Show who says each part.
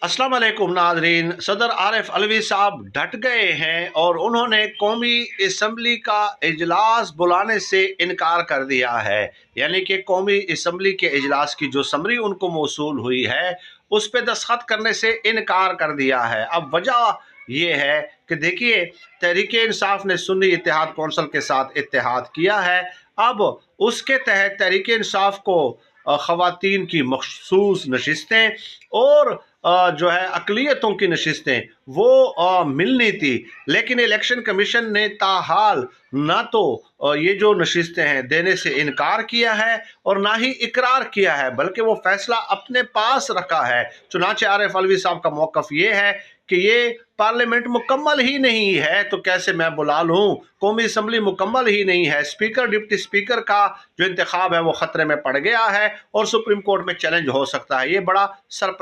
Speaker 1: अस्सलाम वालेकुम नाज़रीन। सदर आरिफ अलवी साहब डट गए हैं और उन्होंने कौमी असम्बली का इजलास बुलाने से इनकार कर दिया है। यानी कि कौमी असम्बली के इजलास की जो समरी उनको मौसूल हुई है उस पर दस्तखत करने से इनकार कर दिया है। अब वजह ये है कि देखिए, तहरीक इंसाफ ने सुन्नी इत्तेहाद कौंसिल के साथ इत्तेहाद किया है। अब उसके तहत तहरीक इंसाफ को ख़वातीन की मखसूस नशिस्तें और जो है अक़लियतों की नशिस्तें वो मिलनी थी, लेकिन इलेक्शन कमीशन ने ताहाल ना तो ये जो नशिस्तें हैं देने से इनकार किया है और ना ही इकरार किया है, बल्कि वो फैसला अपने पास रखा है। चुनांचे आरिफ अलवी साहब का मौक़िफ़ ये है कि ये पार्लियामेंट मुकम्मल ही नहीं है तो कैसे मैं बुला लूँ, कौमी असम्बली मुकम्मल ही नहीं है, स्पीकर डिप्टी स्पीकर का जो इंतखाब है वो ख़तरे में पड़ गया है और सुप्रीम कोर्ट में चैलेंज हो सकता है। ये बड़ा सरप्राइज